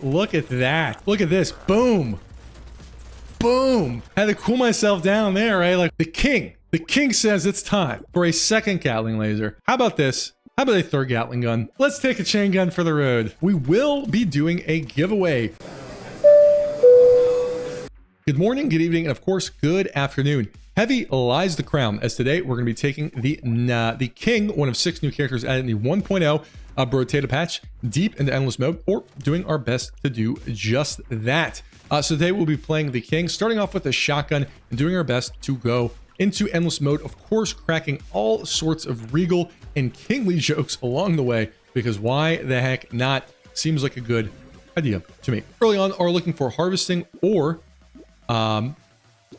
Look at that. Look at this. Boom. Boom. Had to cool myself down there, right? Like the king. The king says it's time for a second Gatling laser. How about this? How about a third Gatling gun? Let's take a chain gun for the road. We will be doing a giveaway. Good morning, good evening, and of course, good afternoon. Heavy lies the crown, as today we're going to be taking the King, one of 6 new characters added in the 1.0 Brotato patch, deep into endless mode, or doing our best to do just that. So today we'll be playing the King, starting off with a shotgun and doing our best to go into endless mode, of course, cracking all sorts of regal and kingly jokes along the way, because why the heck not? Seems like a good idea to me. Early on, are looking for harvesting or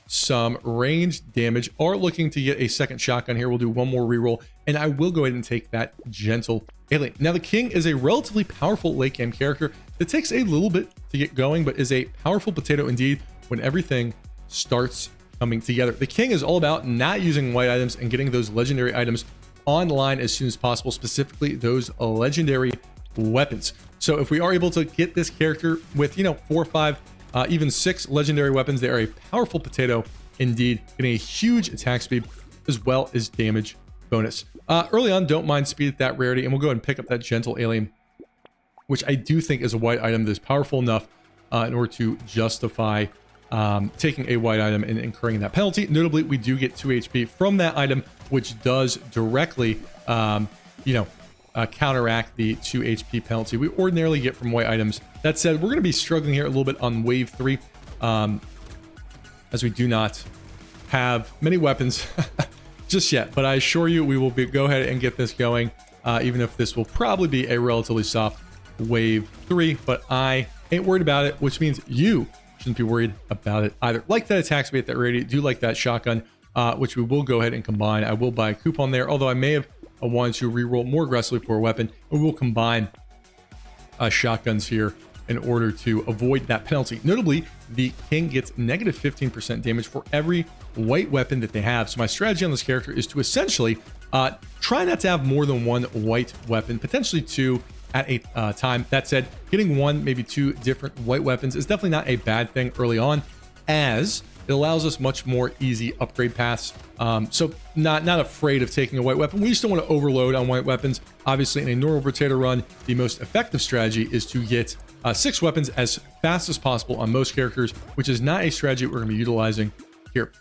some range damage, are looking to get a second shotgun here. We'll do one more reroll, and I will go ahead and take that gentle alien. Now, the King is a relatively powerful late game character that takes a little bit to get going, but is a powerful potato indeed when everything starts coming together. The King is all about not using white items and getting those legendary items online as soon as possible, specifically those legendary weapons. So if we are able to get this character with, 4 or 5, even 6 legendary weapons, they are a powerful potato indeed, getting a huge attack speed as well as damage bonus. Early on, don't mind speed at that rarity, and we'll go ahead and pick up that gentle alien, which I do think is a white item that is powerful enough in order to justify taking a white item and incurring that penalty. Notably, we do get 2 HP from that item, which does directly, counteract the 2 HP penalty we ordinarily get from white items. That said, we're going to be struggling here a little bit on wave 3, as we do not have many weapons just yet. But I assure you, we will go ahead and get this going, even if this will probably be a relatively soft wave 3. But I ain't worried about it, which means you shouldn't be worried about it either. Like that attack speed at that radius, do like that shotgun, which we will go ahead and combine. I will buy a coupon there, although I may have wanted to reroll more aggressively for a weapon. We will combine shotguns here in order to avoid that penalty. Notably, the King gets negative 15% damage for every white weapon that they have. So my strategy on this character is to essentially try not to have more than 1 white weapon, potentially 2 at a time. That said, getting 1, maybe 2 different white weapons is definitely not a bad thing early on, as it allows us much more easy upgrade paths. So not afraid of taking a white weapon. We just don't want to overload on white weapons. Obviously, in a normal potato run, the most effective strategy is to get 6 weapons as fast as possible on most characters, which is not a strategy we're going to be utilizing here.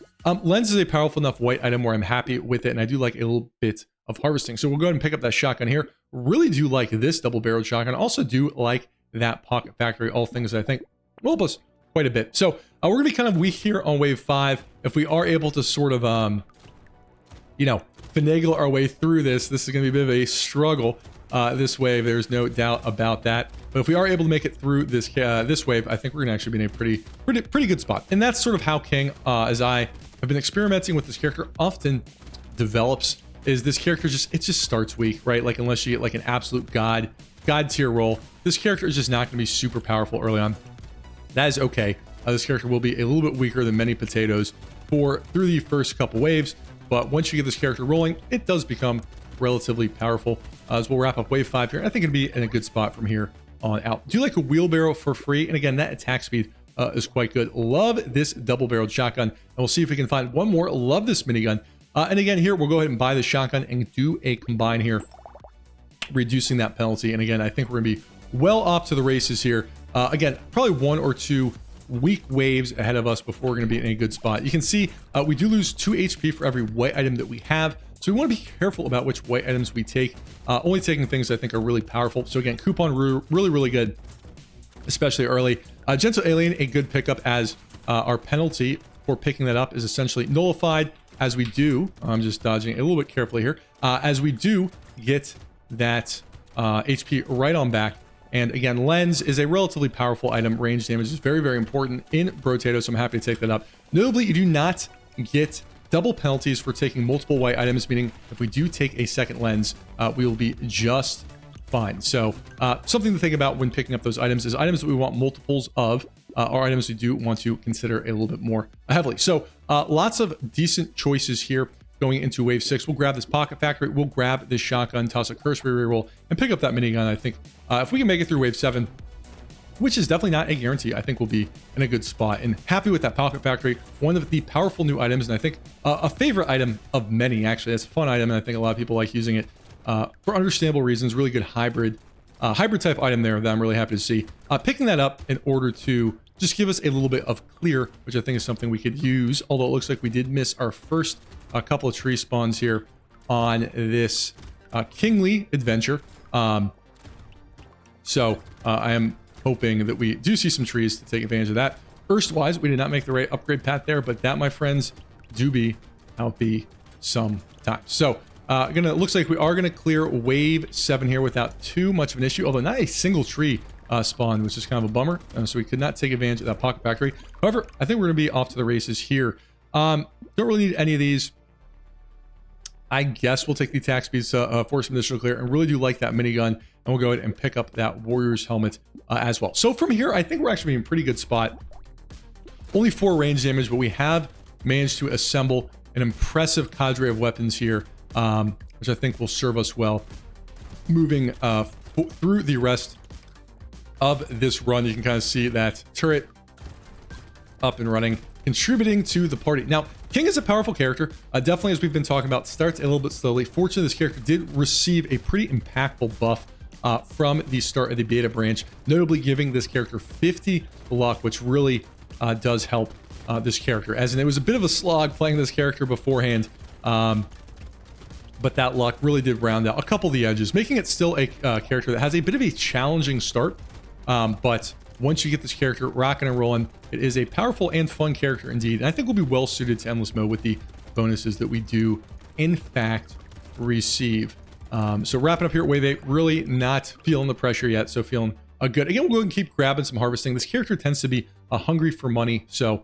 Lens is a powerful enough white item where I'm happy with it, and I do like a little bit of harvesting. So we'll go ahead and pick up that shotgun here. Really do like this double-barreled shotgun. Also do like that pocket factory, all things that I think will help us quite a bit. So we're going to be kind of weak here on wave 5. If we are able to sort of, finagle our way through this is going to be a bit of a struggle this wave. There's no doubt about that. But if we are able to make it through this wave, I think we're going to actually be in a pretty good spot. And that's sort of how King, as I have been experimenting with this character, often develops. Is this character it just starts weak, right? Like, unless you get like an absolute god tier role, this character is just not going to be super powerful early on. That is okay. This character will be a little bit weaker than many potatoes through the first couple waves, but once you get this character rolling, it does become relatively powerful. As we'll wrap up wave 5 here, I think it'd be in a good spot from here on out. Do you like a wheelbarrow for free? And again, that attack speed is quite good. Love this double-barreled shotgun, and we'll see if we can find one more. Love this minigun. And again, here, we'll go ahead and buy the shotgun and do a combine here, reducing that penalty. And again, I think we're going to be well off to the races here. Again, probably 1 or 2 weak waves ahead of us before we're going to be in a good spot. You can see we do lose 2 HP for every white item that we have. So we want to be careful about which white items we take. Only taking things I think are really powerful. So again, coupon really, really good, especially early. Gentle Alien, a good pickup, as our penalty for picking that up is essentially nullified. As we do, I'm just dodging a little bit carefully here, as we do get that HP right on back. And again, Lens is a relatively powerful item. Range damage is very, very important in Brotato, so I'm happy to take that up. Notably, you do not get double penalties for taking multiple white items, meaning if we do take a second Lens, we will be just fine. So something to think about when picking up those items is items that we want multiples of are items we do want to consider a little bit more heavily. So lots of decent choices here going into wave 6. We'll grab this pocket factory, we'll grab this shotgun, toss a cursory reroll, and pick up that minigun. I think if we can make it through wave 7, which is definitely not a guarantee. I think we'll be in a good spot, and happy with that Pocket Factory. One of the powerful new items, and I think a favorite item of many, actually. It's a fun item, and I think a lot of people like using it for understandable reasons. Really good hybrid type item there that I'm really happy to see. Picking that up in order to just give us a little bit of clear, which I think is something we could use, although it looks like we did miss our first couple of tree spawns here on this Kingly adventure. So I am hoping that we do see some trees to take advantage of that. Erstwise, we did not make the right upgrade path there, but that, my friends, do be some time. So looks like we are gonna clear wave 7 here without too much of an issue, although not a single tree spawn, which is kind of a bummer. So we could not take advantage of that Pocket Factory. However, I think we're gonna be off to the races here. Don't really need any of these. I guess we'll take the attack speeds to force some additional clear, and really do like that minigun, and we'll go ahead and pick up that Warrior's helmet as well. So from here, I think we're actually in a pretty good spot. Only 4 range damage, but we have managed to assemble an impressive cadre of weapons here, which I think will serve us well moving through the rest of this run. You can kind of see that turret up and running, contributing to the party. Now, King is a powerful character. Definitely, as we've been talking about, starts a little bit slowly. Fortunately, this character did receive a pretty impactful buff from the start of the beta branch, notably giving this character 50 luck, which really does help this character. As in, it was a bit of a slog playing this character beforehand, but that luck really did round out a couple of the edges, making it still a character that has a bit of a challenging start. But once you get this character rocking and rolling, it is a powerful and fun character indeed. And I think we'll be well suited to Endless Mode with the bonuses that we do, in fact, receive. So wrapping up here at Wave 8, really not feeling the pressure yet, so feeling good. Again, we'll go ahead and keep grabbing some harvesting. This character tends to be hungry for money, so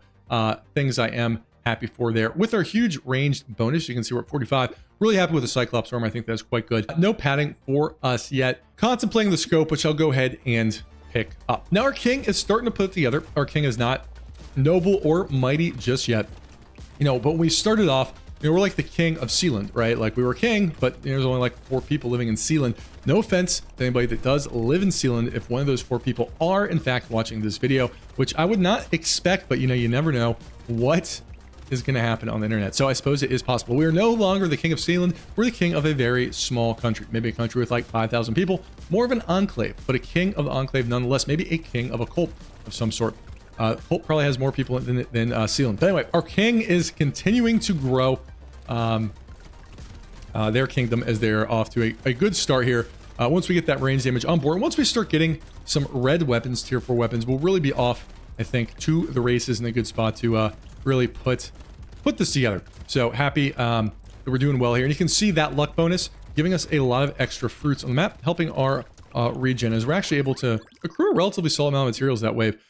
things I am happy for there. With our huge ranged bonus, you can see we're at 45. Really happy with the Cyclops armor. I think that's quite good. No padding for us yet. Contemplating the scope, which I'll go ahead and pick up. Now our King is starting to put it together. Our King is not noble or mighty just yet, but when we started off, we're like the king of Sealand, right? Like, we were king, but there's only like 4 people living in Sealand. No offense to anybody that does live in Sealand if one of those 4 people are in fact watching this video, which I would not expect, but you never know what is going to happen on the internet. So I suppose it is possible. We are no longer the king of Sealand. We're the king of a very small country, maybe a country with like 5,000 people, more of an enclave, but a king of the enclave nonetheless, maybe a king of a cult of some sort. Cult probably has more people than Sealand. But anyway, our king is continuing to grow their kingdom as they're off to a good start here. Once we get that range damage on board, once we start getting some red weapons, tier 4 weapons, we'll really be off, I think, to the races in a good spot to really put this together. So happy that we're doing well here. And you can see that luck bonus giving us a lot of extra fruits on the map, helping our regen, as we're actually able to accrue a relatively solid amount of materials that wave.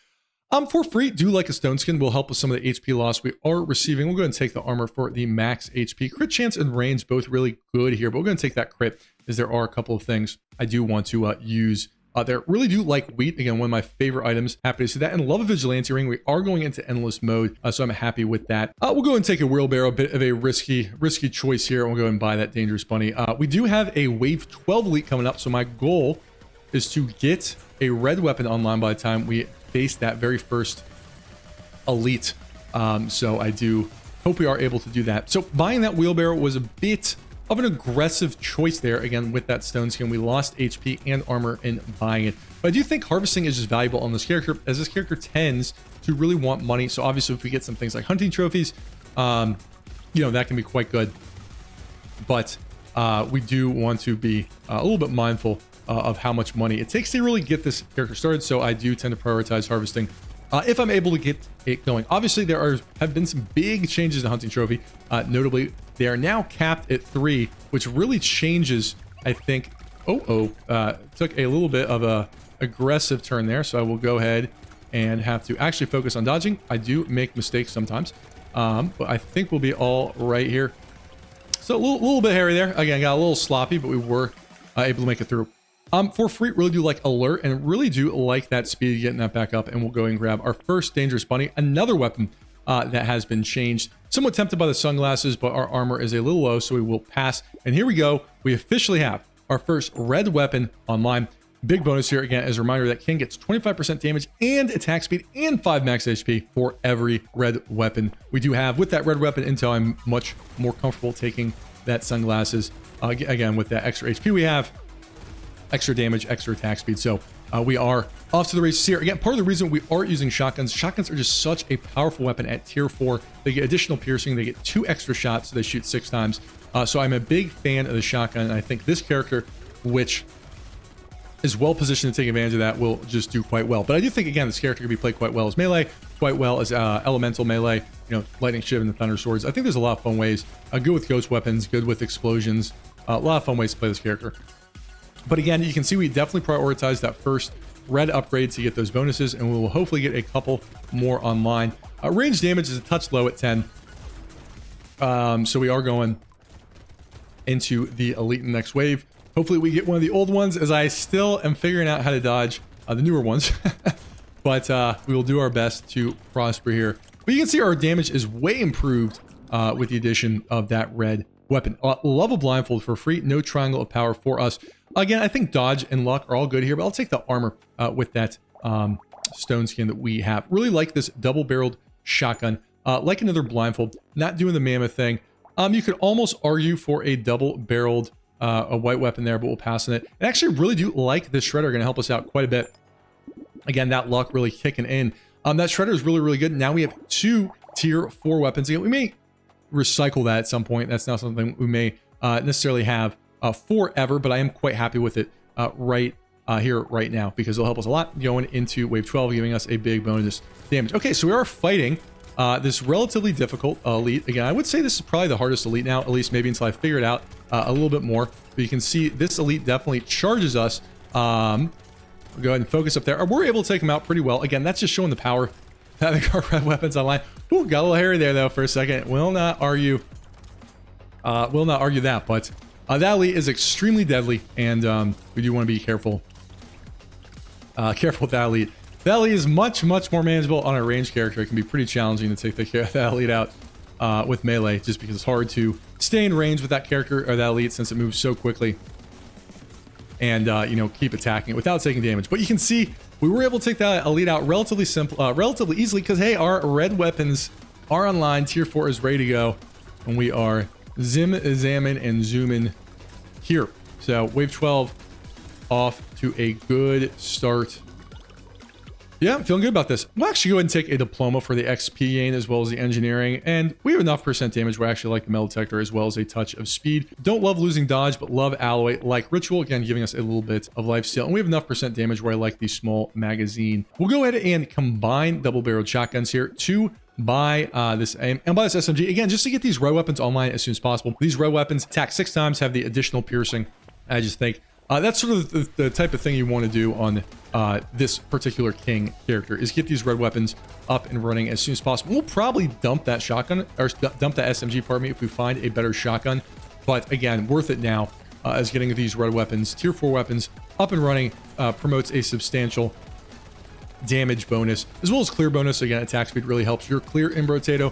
For free, do like a stone skin will help with some of the HP loss we are receiving. We'll go ahead and take the armor for the max HP. Crit chance and range both really good here, but we're going to take that crit, as there are a couple of things I do want to use there. Really do like wheat, again, one of my favorite items. Happy to see that, and love a vigilante ring. We are going into endless mode, so I'm happy with that. We'll go and take a wheelbarrow, a bit of a risky choice here, and we'll go and buy that dangerous bunny. We do have a wave 12 elite coming up, so my goal is to get a red weapon online by the time we face that very first elite. So I do hope we are able to do that. So buying that wheelbarrow was a bit of an aggressive choice there. Again, with that stone skin, we lost HP and armor in buying it. But I do think harvesting is just valuable on this character, as this character tends to really want money. So obviously, if we get some things like hunting trophies, that can be quite good. But we do want to be a little bit mindful of how much money it takes to really get this character started. So I do tend to prioritize harvesting if I'm able to get it going. Obviously, there have been some big changes to hunting trophy. Notably, they are now capped at 3, which really changes, I think. Took a little bit of a aggressive turn there, so I will go ahead and have to actually focus on dodging. I do make mistakes sometimes, but I think we'll be all right here. So a little bit hairy there. Again, got a little sloppy, but we were able to make it through. For free, really do like alert, and really do like that speed, getting that back up, and we'll go and grab our first dangerous bunny, another weapon that has been changed. Somewhat tempted by the sunglasses, but our armor is a little low, so we will pass. And here we go. We officially have our first red weapon online. Big bonus here, again, as a reminder that King gets 25% damage and attack speed and 5 max HP for every red weapon we do have. With that red weapon intel, I'm much more comfortable taking that sunglasses. Again, with that extra HP we have, extra damage, extra attack speed. So we are off to the races here. Again, part of the reason we are using shotguns, shotguns are just such a powerful weapon at tier 4. They get additional piercing, they get 2 extra shots, so they shoot 6 times. So I'm a big fan of the shotgun, and I think this character, which is well positioned to take advantage of that, will just do quite well. But I do think, again, this character can be played quite well as melee, quite well as elemental melee, you know, lightning shiv and the thunder swords. I think there's a lot of fun ways. Good with ghost weapons, good with explosions. A lot of fun ways to play this character. But again, you can see we definitely prioritize that first red upgrade to get those bonuses, and we will hopefully get a couple more online. Range damage is a touch low at 10. So we are going into the elite in the next wave. Hopefully we get one of the old ones, as I still am figuring out how to dodge the newer ones. But we will do our best to prosper here. But you can see our damage is way improved with the addition of that red weapon. Level blindfold for free, no triangle of power for us. Again, I think dodge and luck are all good here, but I'll take the armor with that stone skin that we have. Really like this double-barreled shotgun. Like another blindfold, not doing the mammoth thing. You could almost argue for a double-barreled a white weapon there, but we'll pass on it. And actually really do like this shredder, going to help us out quite a bit. Again, that luck really kicking in. That shredder is really, really good. Now we have 2 tier 4 weapons. Again, we may recycle that at some point. That's not something we may necessarily have forever, but I am quite happy with it right here, right now, because it'll help us a lot going into wave 12, giving us a big bonus damage. Okay, so we are fighting this relatively difficult elite. Again, I would say this is probably the hardest elite now, at least maybe until I figure it out a little bit more. But you can see this elite definitely charges us. We'll go ahead and focus up there. We're able to take him out pretty well. Again, that's just showing the power of having our red weapons online. Ooh, got a little hairy there though for a second. Will not argue that, but that elite is extremely deadly, and we do want to be careful. Careful with that elite. That elite is much, much more manageable on a ranged character. It can be pretty challenging to take that elite out with melee, just because it's hard to stay in range with that character or that elite since it moves so quickly, and you know, keep attacking it without taking damage. But you can see we were able to take that elite out relatively easily, because hey, our red weapons are online. Tier 4 is ready to go, and we are zamming and zooming here. So wave 12 off to a good start. Yeah, I'm feeling good about this. We'll actually go ahead and take a diploma for the XP gain as well as the engineering, and we have enough percent damage where I actually like the metal detector as well as a touch of speed. Don't love losing dodge, but love alloy, like ritual, again giving us a little bit of life steal, and we have enough percent damage where I like the small magazine. We'll go ahead and combine double-barreled shotguns here to buy this SMG, again, just to get these red weapons online as soon as possible. These red weapons attack 6 times, have the additional piercing. I just think that's sort of the type of thing you want to do on this particular King character, is get these red weapons up and running as soon as possible. We'll probably dump that shotgun, or dump that SMG, pardon me, if we find a better shotgun. But again, worth it now, as getting these red weapons, tier 4 weapons, up and running, promotes a substantial damage bonus as well as clear bonus. Again, attack speed really helps your clear in Brotato,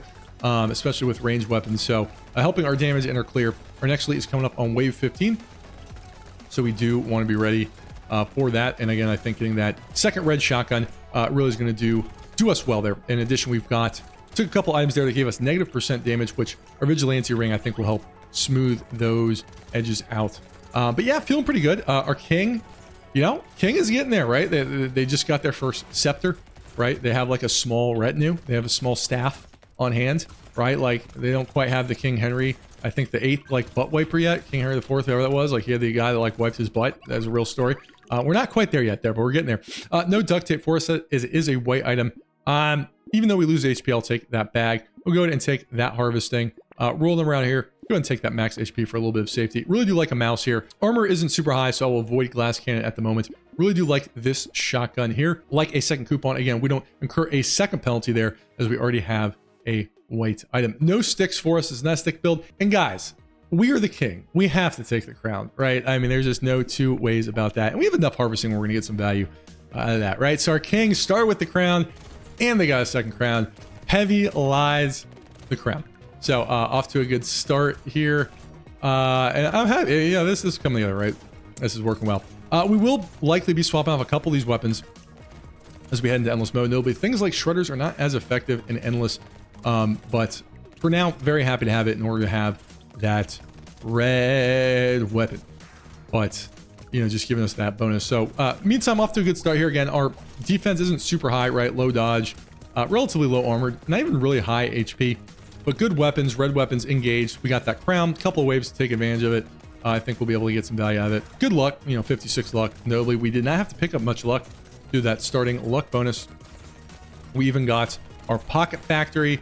especially with ranged weapons. So helping our damage and our clear. Our next elite is coming up on wave 15, so we do want to be ready for that. And again, I think getting that second red shotgun really is going to do us well there. In addition, we've took a couple items there that gave us negative percent damage, which our vigilante ring I think will help smooth those edges out. But yeah, feeling pretty good. Our King, you know, King is getting there, right? They just got their first scepter, right? They have like a small retinue. They have a small staff on hand, right? Like they don't quite have the King Henry, I think the 8th like butt wiper yet. King Henry IV, whoever that was. Like he had the guy that like wiped his butt. That's a real story. We're not quite there yet but we're getting there. No duct tape for us. It is a white item. Even though we lose HP, I'll take that bag. We'll go ahead and take that harvesting. Roll them around here. Go ahead and take that max HP for a little bit of safety. Really do like a mouse here. Armor isn't super high, so I will avoid glass cannon at the moment. Really do like this shotgun here. Like a second coupon. Again, we don't incur a second penalty there, as we already have a white item. No sticks for us. It's not a stick build. And guys, we are the King. We have to take the crown, right? I mean, there's just no two ways about that. And we have enough harvesting where we're gonna get some value out of that, right? So our King started with the crown, and they got a second crown. Heavy lies the crown. So off to a good start here, and I'm happy. Yeah, this is coming together, right? This is working well. We will likely be swapping off a couple of these weapons as we head into endless mode. Notably, things like shredders are not as effective in endless, but for now, very happy to have it in order to have that red weapon. But, you know, just giving us that bonus. So, meantime, off to a good start here. Again, our defense isn't super high, right? Low dodge, relatively low armored, not even really high HP, but good weapons, red weapons engaged. We got that crown, couple of waves to take advantage of it. I think we'll be able to get some value out of it. Good luck, you know, 56 luck. Notably, we did not have to pick up much luck through that starting luck bonus. We even got our pocket factory,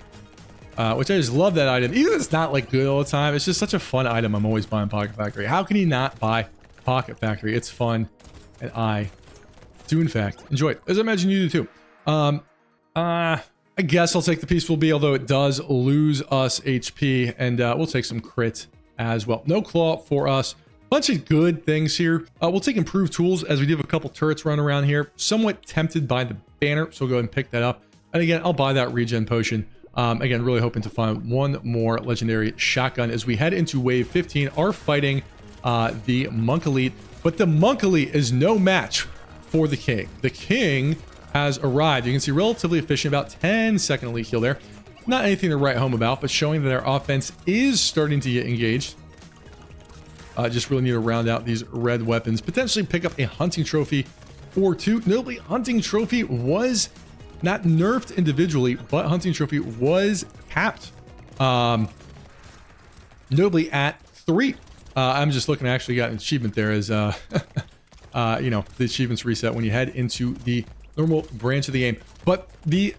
which I just love that item. Even if it's not like good all the time, it's just such a fun item. I'm always buying pocket factory. How can you not buy pocket factory? It's fun, and I do in fact enjoy it, as I imagine you do too. I guess I'll take the Peaceful Bee, although it does lose us HP, and we'll take some crit as well. No claw for us. Bunch of good things here. We'll take improved tools as we do have a couple turrets run around here. Somewhat tempted by the banner, so we'll go ahead and pick that up. And again, I'll buy that regen potion. Again, really hoping to find one more legendary shotgun as we head into wave 15. Are fighting the Monk Elite, but the Monk Elite is no match for the King. The King has arrived. You can see relatively efficient, about 10-second elite heal there. Not anything to write home about, but showing that our offense is starting to get engaged. Just really need to round out these red weapons. Potentially pick up a hunting trophy or two. Notably, hunting trophy was not nerfed individually, but hunting trophy was capped. Notably at 3. I'm just looking, I actually got an achievement there as, you know, the achievements reset when you head into the normal branch of the game. But the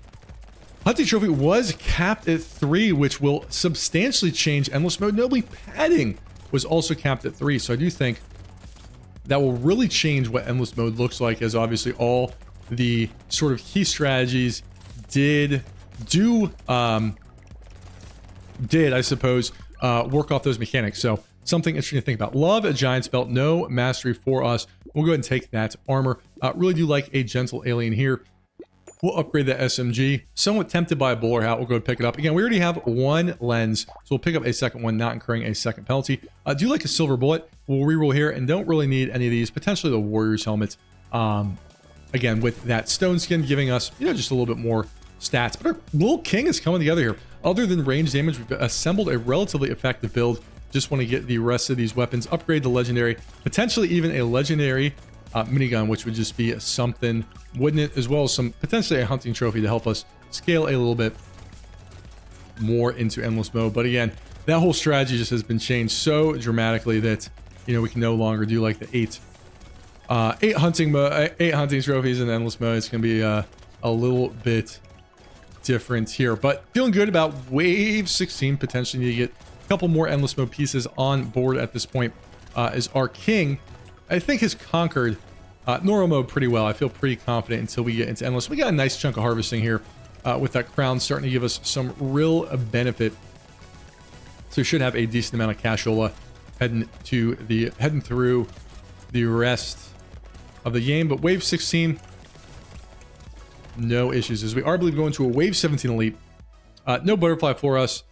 hunting trophy was capped at 3, which will substantially change endless mode. Notably, padding was also capped at 3. So I do think that will really change what endless mode looks like, as obviously all the sort of key strategies did I suppose, work off those mechanics. So something interesting to think about. Love a giant's belt, no mastery for us. We'll go ahead and take that armor. Really do like a gentle alien here. We'll upgrade the SMG. Somewhat tempted by a bowler hat. We'll go and pick it up. Again, we already have one lens, so we'll pick up a second one, not incurring a second penalty. Do like a silver bullet. We'll reroll here and don't really need any of these. Potentially the warrior's helmets. Again, with that stone skin giving us, you know, just a little bit more stats. But our little King is coming together here. Other than range damage, we've assembled a relatively effective build. Just want to get the rest of these weapons, upgrade the legendary, potentially even a legendary minigun, which would just be something, wouldn't it? As well as some potentially a hunting trophy to help us scale a little bit more into endless mode. But again, that whole strategy just has been changed so dramatically that, you know, we can no longer do like the eight hunting trophies in endless mode. It's gonna be a little bit different here, but feeling good about wave 16. Potentially need to get a couple more endless mode pieces on board at this point, as our King, I think, has conquered normal mode pretty well. I feel pretty confident until we get into endless. We got a nice chunk of harvesting here with that crown starting to give us some real benefit. So we should have a decent amount of cashola heading through the rest of the game. But wave 16, no issues, as we are, I believe, going to a wave 17 elite. No butterfly for us.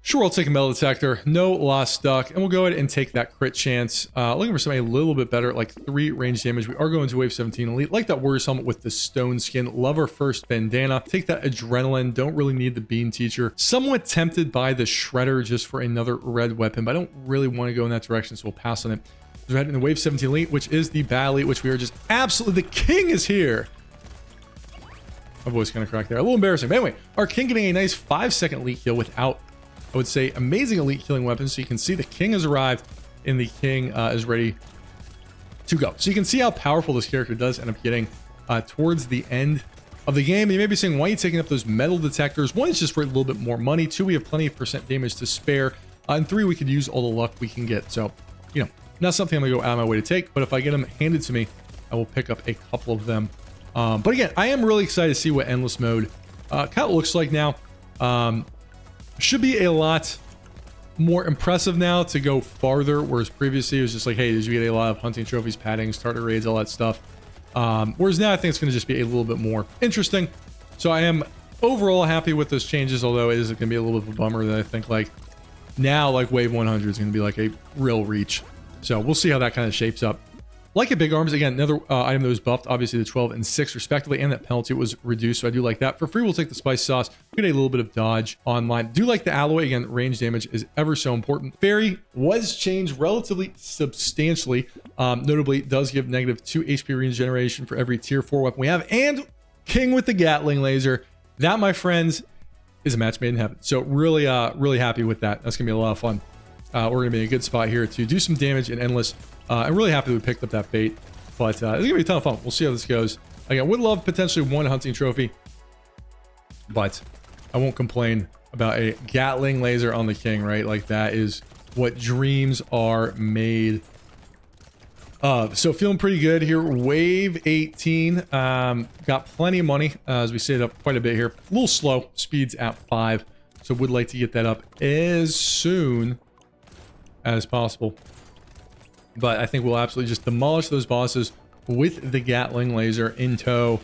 Sure, I'll take a metal detector. No lost stuck. And we'll go ahead and take that crit chance. Looking for something a little bit better, like 3 range damage. We are going to wave 17 elite. Like that warrior's helmet with the stone skin. Love our first bandana. Take that adrenaline. Don't really need the bean teacher. Somewhat tempted by the shredder just for another red weapon, but I don't really want to go in that direction, so we'll pass on it. We're heading to wave 17 elite, which is the battle elite, which we are just absolutely... The King is here. My voice kind of cracked there. A little embarrassing. But anyway, our King getting a nice 5-second elite heal without, I would say, amazing elite healing weapons. So you can see the King has arrived and the King is ready to go. So you can see how powerful this character does end up getting towards the end of the game. You may be saying, why are you taking up those metal detectors? 1 is just for a little bit more money. 2, we have plenty of % damage to spare. And 3, we could use all the luck we can get. So, you know, not something I'm going to go out of my way to take. But if I get them handed to me, I will pick up a couple of them. But again, I am really excited to see what endless mode kind of looks like now. Should be a lot more impressive now to go farther, whereas previously it was just like, hey, did you get a lot of hunting trophies, padding, starter raids, all that stuff. Whereas now I think it's going to just be a little bit more interesting. So I am overall happy with those changes, although it is going to be a little bit of a bummer that I think like now like wave 100 is going to be like a real reach. So we'll see how that kind of shapes up Like a big arms, again, another item that was buffed, obviously the 12 and 6 respectively, and that penalty was reduced, so I do like that. For free, we'll take the spice sauce. We get a little bit of dodge online. Do like the alloy, again, range damage is ever so important. Fairy was changed relatively substantially. Notably, does give negative 2 HP regeneration for every tier 4 weapon we have, and King with the Gatling laser. That, my friends, is a match made in heaven. So really, really happy with that. That's gonna be a lot of fun. We're gonna be in a good spot here to do some damage in Endless. I'm really happy that we picked up that bait, but it's gonna be a ton of fun. We'll see how this goes. Again, would love potentially one hunting trophy, but I won't complain about a Gatling laser on the King, right? Like, that is what dreams are made of. So feeling pretty good here. Wave 18, got plenty of money as we saved up quite a bit here. A little slow, speed's at 5, so would like to get that up as soon as possible. But I think we'll absolutely just demolish those bosses with the Gatling laser in tow.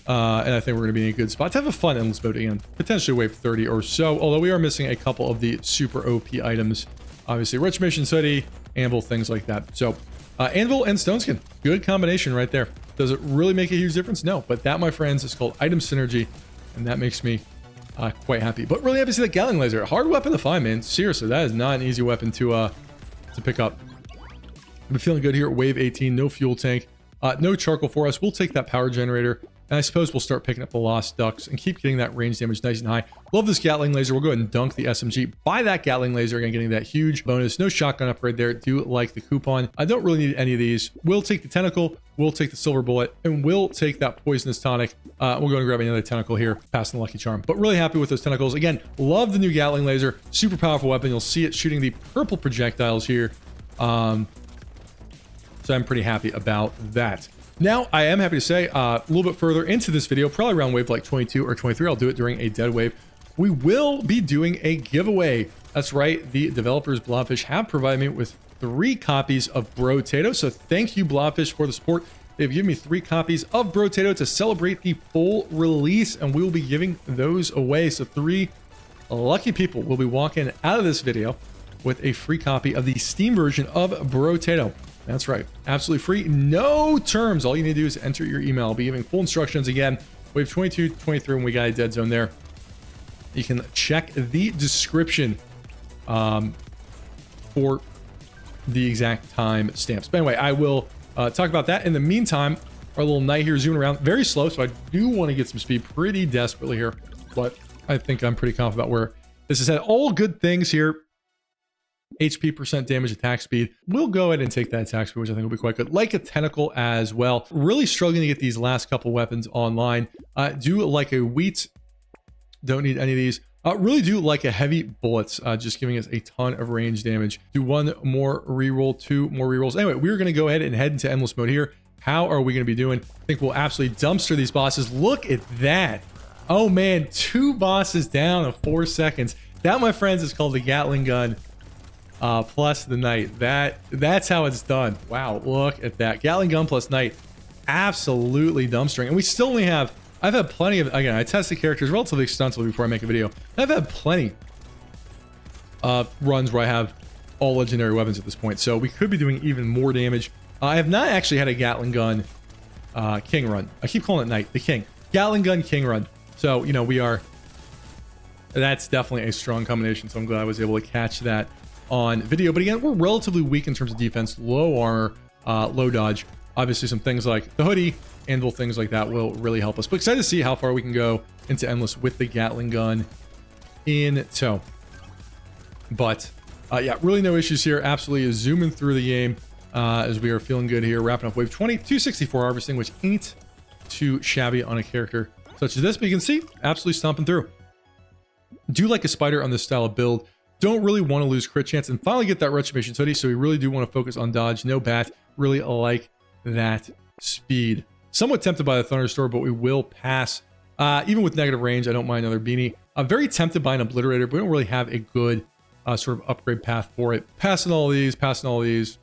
And I think we're going to be in a good spot to have a fun endless mode again. Potentially wave 30 or so, although we are missing a couple of the super OP items. Obviously, Retribution Hoodie, Anvil, things like that. So, Anvil and Stone Skin, good combination right there. Does it really make a huge difference? No, but that, my friends, is called item synergy, and that makes me quite happy. But really happy to see that Gatling laser. Hard weapon to find, man. Seriously, that is not an easy weapon to pick up. I'm feeling good here. Wave 18, no fuel tank, no charcoal for us. We'll take that power generator, and I suppose we'll start picking up the Lost Ducks and keep getting that range damage nice and high. Love this Gatling laser. We'll go ahead and dunk the SMG. Buy that Gatling laser, again, getting that huge bonus. No shotgun upgrade there. Do like the coupon. I don't really need any of these. We'll take the tentacle. We'll take the silver bullet, and we'll take that poisonous tonic. We'll go and grab another tentacle here, passing the lucky charm. But really happy with those tentacles. Again, love the new Gatling laser. Super powerful weapon. You'll see it shooting the purple projectiles here. So I'm pretty happy about that. Now, I am happy to say, a little bit further into this video, probably around wave like 22 or 23, I'll do it during a dead wave, we will be doing a giveaway. That's right, the developers Blobfish have provided me with 3 copies of Brotato, so thank you, Blobfish, for the support. They've given me 3 copies of Brotato to celebrate the full release, and we will be giving those away. So 3 lucky people will be walking out of this video with a free copy of the Steam version of Brotato. That's right, absolutely free, no terms. All you need to do is enter your email. I'll be giving full instructions again. Wave 22, 23, when we got a dead zone there. You can check the description for the exact time stamps. But anyway, I will talk about that. In the meantime, our little knight here zooming around very slow, so I do want to get some speed pretty desperately here, but I think I'm pretty confident about where this is at. All good things here. HP percent damage, attack speed. We'll go ahead and take that attack speed, which I think will be quite good. Like a tentacle as well. Really struggling to get these last couple weapons online. Do like a wheat. Don't need any of these. Really do like a heavy bullets, just giving us a ton of range damage. Do 1 more reroll, 2 more rerolls. Anyway, we're going to go ahead and head into endless mode here. How are we going to be doing? I think we'll absolutely dumpster these bosses. Look at that. Oh man, 2 bosses down in 4 seconds. That, my friends, is called the Gatling gun. Plus the knight. That's how it's done. Wow, look at that. Gatling gun plus knight. Absolutely dumpstering. And we still only have, I've had plenty of, again, I test the characters relatively extensively before I make a video. I've had plenty of runs where I have all legendary weapons at this point. So we could be doing even more damage. I have not actually had a Gatling gun king run. I keep calling it knight, the king. Gatling gun king run. So, you know, that's definitely a strong combination. So I'm glad I was able to catch that on video. But again, we're relatively weak in terms of defense, low armor, low dodge. Obviously some things like the hoodie, anvil, things like that will really help us. But excited to see how far we can go into endless with the Gatling gun in tow. But yeah, really no issues here. Absolutely zooming through the game as we are feeling good here. Wrapping up wave 20, 264 harvesting, which ain't too shabby on a character such as this. But you can see, absolutely stomping through. Do like a spider on this style of build. Don't really want to lose crit chance, and finally get that Retribution hoodie, so we really do want to focus on dodge. No bat. Really like that speed. Somewhat tempted by the Thunderstorm, but we will pass. Even with negative range, I don't mind another beanie. I'm very tempted by an Obliterator, but we don't really have a good sort of upgrade path for it. Passing all these, passing all these,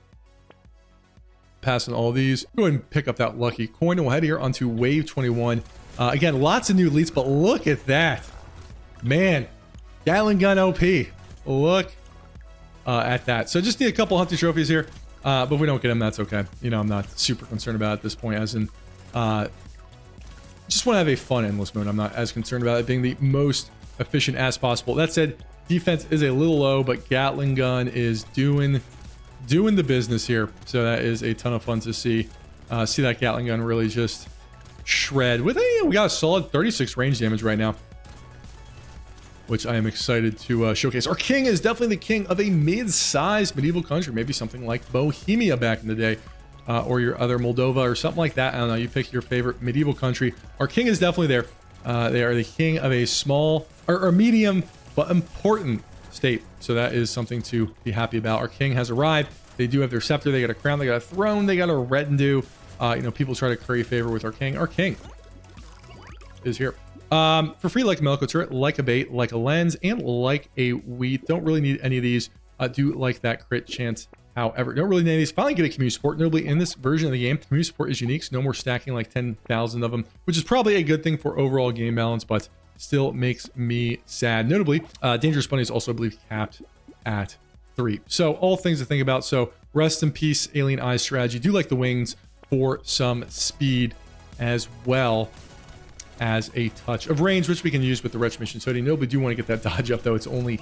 passing all these. Go ahead and pick up that lucky coin, and we'll head here onto wave 21. Again, lots of new elites, but look at that. Man, Gatling gun OP. Look at that. So just need a couple hunting trophies here. But if we don't get him, that's okay. You know, I'm not super concerned about it at this point, as in, just want to have a fun endless mode. I'm not as concerned about it being the most efficient as possible. That said, defense is a little low, but Gatling gun is doing the business here. So that is a ton of fun to see. See that Gatling gun really just shred with we got a solid 36 range damage right now, which I am excited to showcase. Our king is definitely the king of a mid-sized medieval country, maybe something like Bohemia back in the day, or your other Moldova or something like that. I don't know, you pick your favorite medieval country. Our king is definitely there. They are the king of a small or medium but important state, so that is something to be happy about. Our king has arrived. They do have their scepter, they got a crown, they got a throne, they got a retinue. You know, people try to curry favor with our king. Our king is here. For free, like a Melko turret, like a bait, like a lens, and like a wheat. Don't really need any of these. Do like that crit chance. However, don't really need any of these. Finally get a community support. Notably, in this version of the game, community support is unique, so no more stacking like 10,000 of them, which is probably a good thing for overall game balance, but still makes me sad. Notably, Dangerous Bunny is also, I believe, capped at 3. So all things to think about. So rest in peace, Alien Eye strategy. Do like the wings for some speed as well as a touch of range, which we can use with the Retch Mission. So I nobly do want to get that dodge up, though. It's only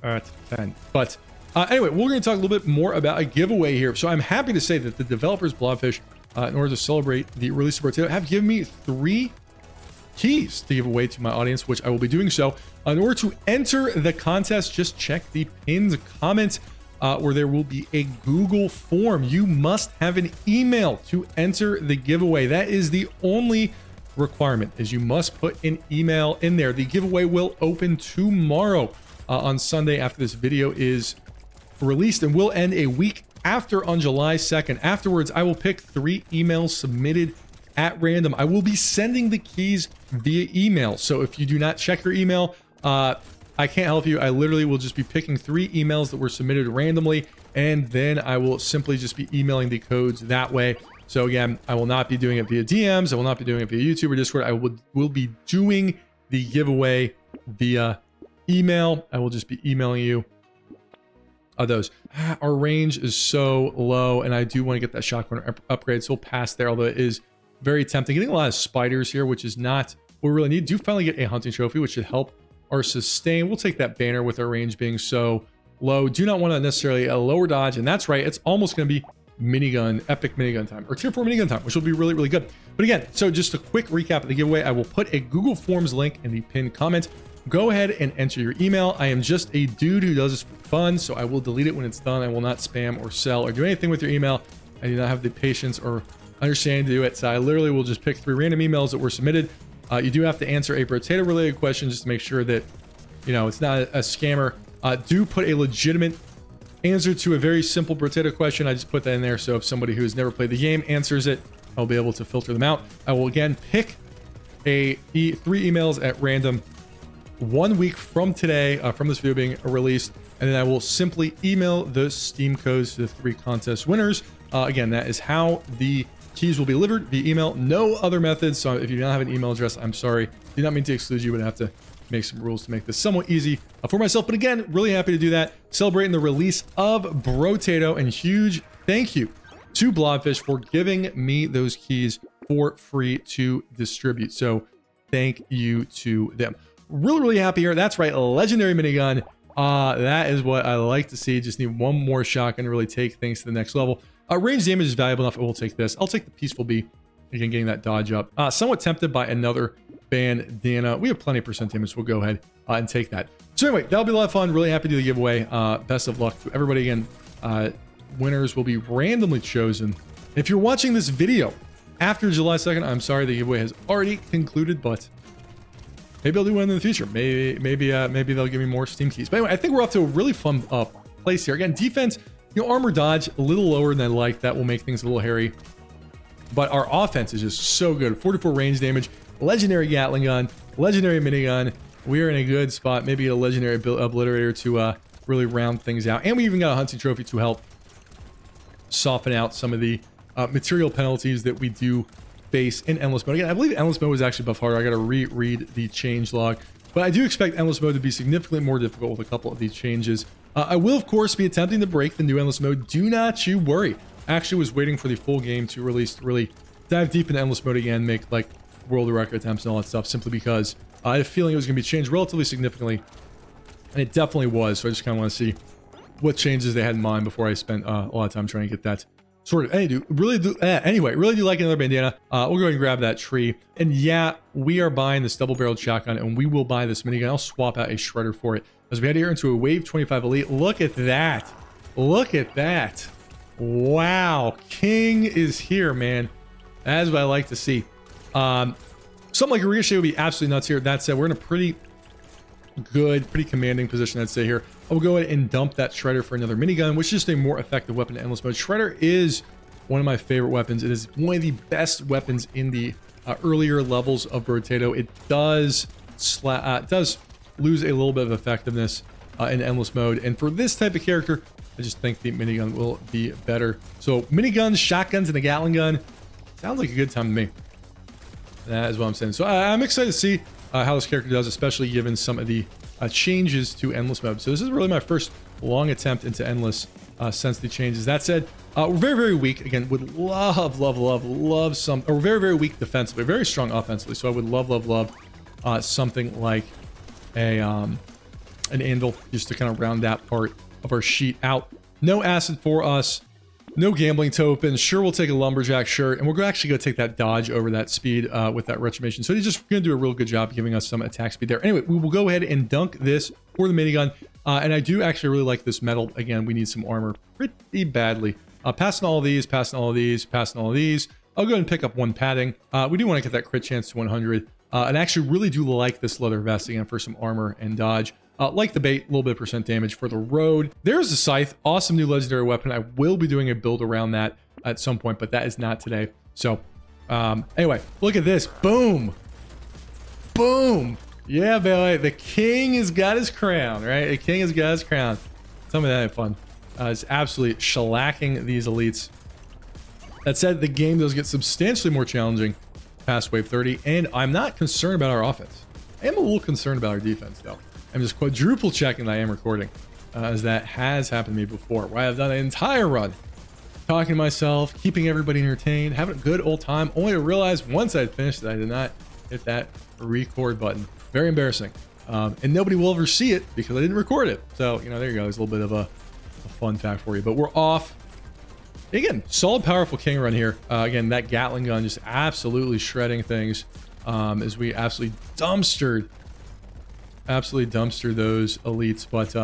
at 10. But anyway, we're going to talk a little bit more about a giveaway here. So I'm happy to say that the developers, Blobfish, in order to celebrate the release of Brotato, have given me 3 keys to give away to my audience, which I will be doing so. In order to enter the contest, just check the pinned comment where there will be a Google form. You must have an email to enter the giveaway. That is the only requirement, is you must put an email in there. The giveaway will open tomorrow on Sunday after this video is released, and will end a week after on July 2nd. Afterwards, I will pick 3 emails submitted at random. I will be sending the keys via email. So if you do not check your email, I can't help you. I literally will just be picking 3 emails that were submitted randomly, and then I will simply just be emailing the codes that way. So again, I will not be doing it via DMs. I will not be doing it via YouTube or Discord. I will be doing the giveaway via email. I will just be emailing you those. Our range is so low, and I do want to get that shotgun upgrade, so we'll pass there, although it is very tempting. Getting a lot of spiders here, which is not what we really need. Do finally get a hunting trophy, which should help our sustain. We'll take that banner with our range being so low. Do not want to necessarily a lower dodge, and that's right, it's almost going to be minigun, epic minigun time, or tier 4 minigun time, which will be really, really good. But again, so just a quick recap of the giveaway. I will put a Google Forms link in the pinned comment. Go ahead and enter your email. I am just a dude who does this for fun, so I will delete it when it's done. I will not spam or sell or do anything with your email. I do not have the patience or understanding to do it, so I literally will just pick 3 random emails that were submitted. You do have to answer a Brotato related question just to make sure that, you know, it's not a scammer. Do put a legitimate answer to a very simple Brotato question. I just put that in there, so if somebody who has never played the game answers it, I'll be able to filter them out. I will again pick 3 emails at random 1 week from today, from this video being released, and then I will simply email the Steam codes to the 3 contest winners. Again, that is how the keys will be delivered, via email. No other methods. So if you don't have an email address, I'm sorry. Do not mean to exclude you, but I have to make some rules to make this somewhat easy for myself. But again, really happy to do that. Celebrating the release of Brotato, and huge thank you to Blobfish for giving me those keys for free to distribute. So thank you to them. Really, really happy here. That's right, legendary minigun. That is what I like to see. Just need one more shotgun to really take things to the next level. Range damage is valuable enough. I will take this. I'll take the Peaceful Bee. Again, getting that dodge up. Somewhat tempted by another bandana. We have plenty of percent damage. So we'll go ahead and take that. So anyway, that'll be a lot of fun. Really happy to do the giveaway. Best of luck to everybody. Again, winners will be randomly chosen. If you're watching this video after July 2nd, I'm sorry the giveaway has already concluded, but maybe I'll do one in the future. Maybe they'll give me more Steam keys. But anyway, I think we're off to a really fun place here. Again, defense, you know, armor dodge a little lower than I like. That will make things a little hairy. But our offense is just so good. 44 range damage, legendary Gatling gun, legendary minigun. We are in a good spot. Maybe a legendary obliterator to really round things out. And we even got a hunting trophy to help soften out some of the material penalties that we do face in endless mode. Again, I believe endless mode was actually buff harder. I got to reread the change log, but I do expect endless mode to be significantly more difficult with a couple of these changes. I will, of course, be attempting to break the new endless mode. Do not you worry. I actually was waiting for the full game to release to really dive deep into endless mode again, make like world record attempts and all that stuff, simply because I had a feeling it was going to be changed relatively significantly. And it definitely was. So I just kind of want to see what changes they had in mind before I spent a lot of time trying to get that sorted. Anyway, really do like another bandana. We'll go ahead and grab that tree. And yeah, we are buying this double-barreled shotgun, and we will buy this minigun. I'll swap out a shredder for it. As we head here into a Wave 25 Elite. Look at that. Look at that. Wow. King is here, man. That's what I like to see. Something like a Ricochet would be absolutely nuts here. That said, we're in a pretty good, pretty commanding position, I'd say here. I'll go ahead and dump that Shredder for another minigun, which is just a more effective weapon in endless mode. Shredder is one of my favorite weapons. It is one of the best weapons in the earlier levels of Brotato. It does lose a little bit of effectiveness in endless mode, and for this type of character, I just think the minigun will be better. So miniguns, shotguns, and a Gatling gun sounds like a good time to me. That is what I'm saying. So I'm excited to see how this character does, especially given some of the changes to endless mode. So this is really my first long attempt into endless since the changes. That said, we're very, very weak. Again, would love some, or very, very weak defensively, very strong offensively. So I would love something like a an anvil, just to kind of round that part of our sheet out. No acid for us. No gambling token. Sure, we'll take a lumberjack shirt, and we're actually going to take that dodge over that speed with that retribution. So he's just going to do a real good job giving us some attack speed there. Anyway, we will go ahead and dunk this for the minigun. And I do actually really like this metal. Again, we need some armor pretty badly. Passing all of these, passing all of these, passing all of these. I'll go ahead and pick up one padding. We do want to get that crit chance to 100. And I actually really do like this leather vest again for some armor and dodge. Like the bait, a little bit of percent damage for the road. There's the scythe, awesome new legendary weapon. I will be doing a build around that at some point, but that is not today. So anyway, look at this. Boom. Boom. Yeah, baby. The king has got his crown, right? The king has got his crown. Some of that fun. It's absolutely shellacking these elites. That said, the game does get substantially more challenging past wave 30, and I'm not concerned about our offense. I am a little concerned about our defense, though. I'm just quadruple checking that I am recording, as that has happened to me before, where I have done an entire run talking to myself, keeping everybody entertained, having a good old time, only to realize once I had finished that I did not hit that record button. Very embarrassing. And nobody will ever see it because I didn't record it. So, you know, there you go. There's a little bit of a fun fact for you. But we're off. Again, solid, powerful king run here. Again, that Gatling gun just absolutely shredding things as we absolutely dumpstered those elites. But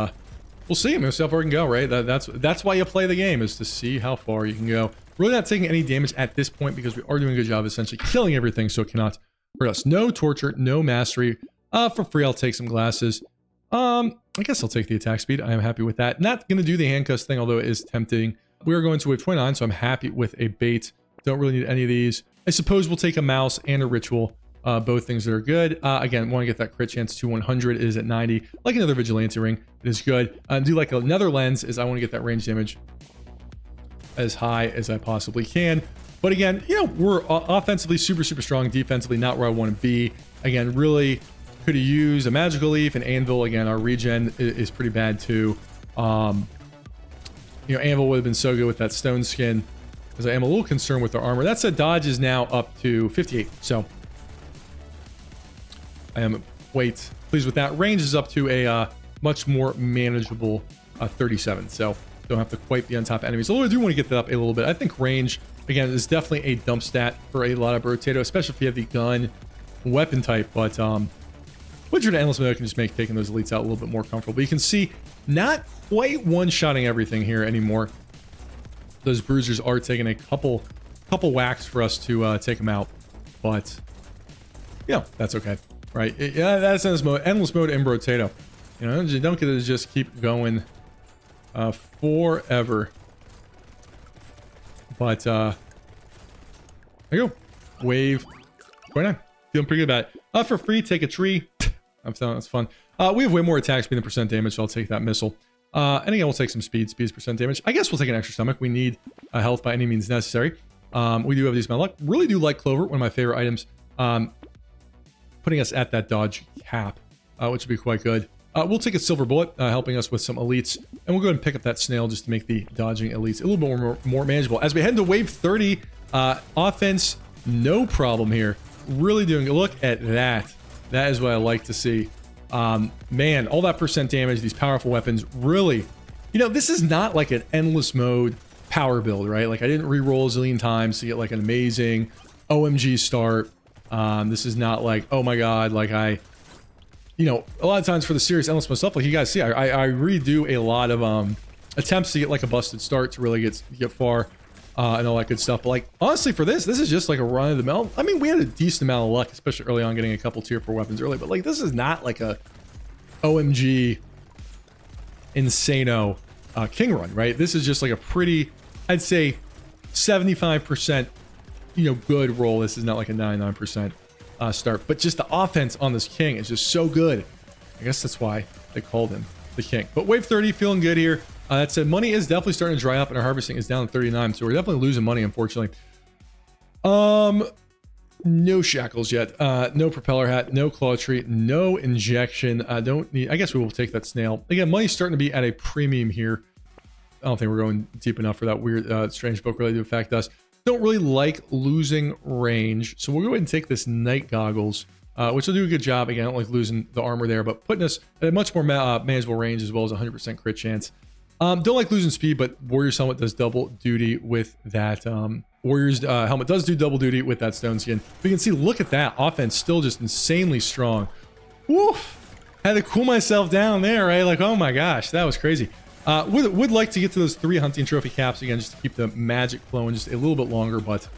we'll see. We'll see how far we can go, right? That's why you play the game, is to see how far you can go. Really not taking any damage at this point because we are doing a good job essentially killing everything, so it cannot hurt us. No torture, no mastery. For free, I'll take some glasses. I guess I'll take the attack speed. I am happy with that. Not going to do the handcuffs thing, although it is tempting. We are going to wave 29, so I'm happy with a bait. Don't really need any of these. I suppose we'll take a mouse and a ritual. Both things that are good. Again, want to get that crit chance to 100. It is at 90. Like another vigilante ring. It is good. Do like another lens, is I want to get that range damage as high as I possibly can. But again, you know, we're offensively super strong. Defensively, not where I want to be. Again, really could have used a magical leaf and anvil. Again, our regen is pretty bad too. You know, anvil would have been so good with that stone skin, because I am a little concerned with our armor. That said, dodge is now up to 58. So I am pleased with that. Range is up to a much more manageable 37. So don't have to quite be on top of enemies. Although I do want to get that up a little bit. I think range, again, is definitely a dump stat for a lot of Brotato, especially if you have the gun weapon type. But with your endless mode, I can just make taking those elites out a little bit more comfortable. But you can see, not quite one-shotting everything here anymore. Those bruisers are taking a couple whacks for us to take them out. But yeah, that's okay. Right? Yeah, that's endless mode in Brotato. You know, you don't get to just keep going forever. But there you go. Wave 29. Feeling pretty good about it. For free, take a tree. That's fun. We have way more attack speed than percent damage, so I'll take that missile. And again, we'll take some speed. Speed is percent damage. I guess we'll take an extra stomach. We need health by any means necessary. We do have these metal luck. Really do like clover, one of my favorite items. Putting us at that dodge cap, which would be quite good. We'll take a silver bullet, helping us with some elites, and we'll go ahead and pick up that snail just to make the dodging elites a little bit more manageable. As we head into wave 30, offense, no problem here. Really doing, look at that. That is what I like to see. Man, all that percent damage, these powerful weapons, really, you know, this is not like an endless mode power build, right? Like I didn't re-roll a zillion times to get like an amazing OMG start. This is not like, oh my God, like you know, a lot of times for the serious endless mode stuff, like you guys see, I redo a lot of attempts to get like a busted start to really get far and all that good stuff. But like honestly, for this is just like a run of the mill. I mean, we had a decent amount of luck, especially early on, getting a couple tier 4 weapons early. But like this is not like a OMG insano king run, right? This is just like a pretty, I'd say 75%, you know, good roll. This is not like a 99% start, but just the offense on this king is just so good. I guess that's why they called him the king. But wave 30 feeling good here. That said, money is definitely starting to dry up and our harvesting is down to 39, so we're definitely losing money, unfortunately. No shackles yet, no propeller hat, no claw tree, no injection. Don't need, I guess we will take that snail. Again, money's starting to be at a premium here. I don't think we're going deep enough for that weird strange book really to affect us. Don't really like losing range, so we'll go ahead and take this night goggles, which will do a good job. Again, I don't like losing the armor there, but putting us at a much more manageable range as well as 100% crit chance. Don't like losing speed, but Warrior's helmet does double duty with that. Warrior's helmet does do double duty with that stone skin. We can see, look at that offense, still just insanely strong. Woof! Had to cool myself down there, right? Like, oh my gosh, that was crazy. Would like to get to those 3 hunting trophy caps again, just to keep the magic flowing just a little bit longer, but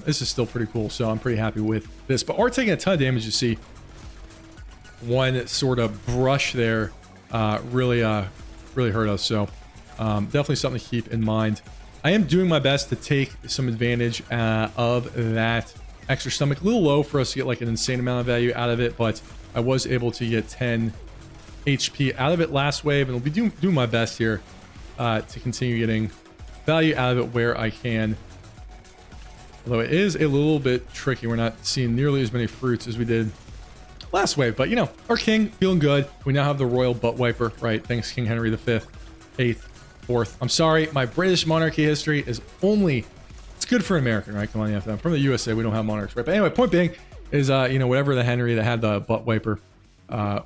this is still pretty cool, so I'm pretty happy with this. But are taking a ton of damage. You see one sort of brush there really hurt us, so definitely something to keep in mind. I am doing my best to take some advantage of that extra stomach. A little low for us to get like an insane amount of value out of it, but I was able to get 10 HP out of it last wave, and I'll be doing my best here to continue getting value out of it where I can. Although it is a little bit tricky. We're not seeing nearly as many fruits as we did last wave, but you know, our king feeling good. We now have the royal butt wiper, right? Thanks King Henry V, 8th, 4th. I'm sorry, my British monarchy history is only, it's good for an American, right? Come on, you have to. I'm from the USA, we don't have monarchs, right? But anyway, point being is, you know, whatever the Henry that had the butt wiper,